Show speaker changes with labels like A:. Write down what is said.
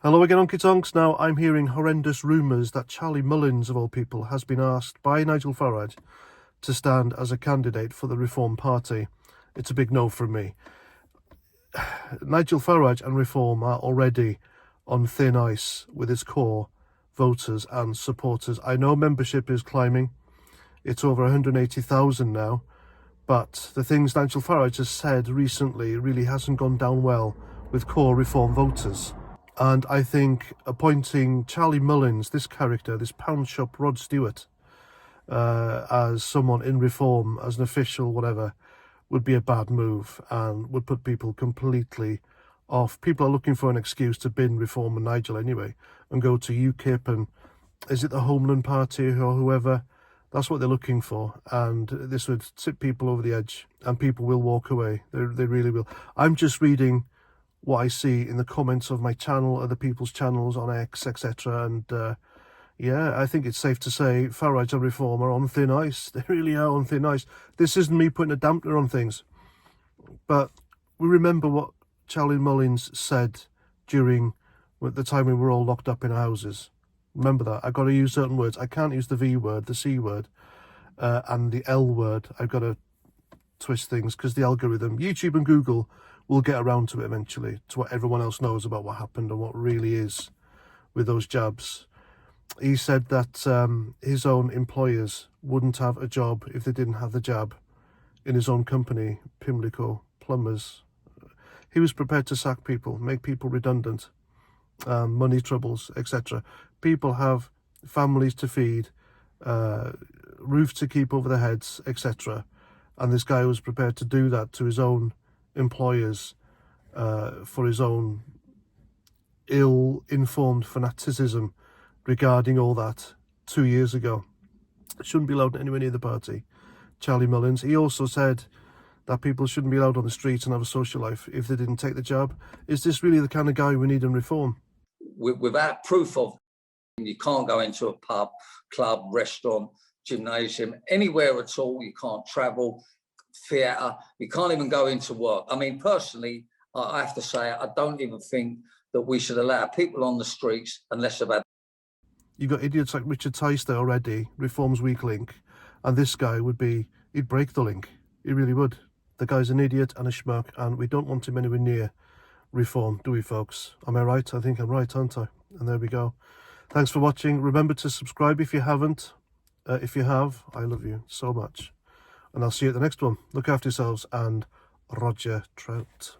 A: Hello again, Honky Tonks. Now, I'm hearing horrendous rumours that Charlie Mullins, of all people, has been asked by Nigel Farage to stand as a candidate for the Reform Party. It's a big no from me. Nigel Farage and Reform are already on thin ice with its core voters and supporters. I know membership is climbing. It's over 180,000 now. But the things Nigel Farage has said recently really hasn't gone down well with core Reform voters. And I think appointing Charlie Mullins, this character, this pound shop Rod Stewart, as someone in Reform, as an official, whatever, would be a bad move and would put people completely off. People are looking for an excuse to bin Reform and Nigel anyway and go to UKIP and is it the Homeland Party or whoever? That's what they're looking for, and this would tip people over the edge and people will walk away. They really will. I'm just reading what I see in the comments of my channel, other people's channels on X, etc. And yeah, I think it's safe to say Farage and Reform are on thin ice. They really are on thin ice. This isn't me putting a dampener on things, but we remember what Charlie Mullins said during the time we were all locked up in our houses. Remember that. I've got to use certain words. I can't use the V word, the C word, and the L word. I've got to twist things because the algorithm, YouTube and Google, will get around to it eventually, to what everyone else knows about what happened and what really is with those jabs. He said that his own employers wouldn't have a job if they didn't have the jab in his own company, Pimlico Plumbers. He was prepared to sack people, make people redundant, money troubles, etc. People have families to feed, roof to keep over their heads, etc. And this guy was prepared to do that to his own employers for his own ill-informed fanaticism regarding all that 2 years ago. Shouldn't be allowed anywhere near the party. Charlie Mullins. He also said that people shouldn't be allowed on the streets and have a social life if they didn't take the jab. Is this really the kind of guy we need in Reform?
B: Without proof of, you can't go into a pub, club, restaurant, gymnasium, anywhere at all. You can't travel, theatre, you can't even go into work. I mean, personally, I have to say, I don't even think that we should allow people on the streets unless they've had.
A: You've got idiots like Richard Tice there already, Reform's weak link, and this guy he'd break the link. He really would. The guy's an idiot and a schmuck, and we don't want him anywhere near Reform, do we, folks? Am I right? I think I'm right, aren't I? And there we go. Thanks for watching. Remember to subscribe if you haven't. If you have, I love you so much. And I'll see you at the next one. Look after yourselves, and Roger Trout.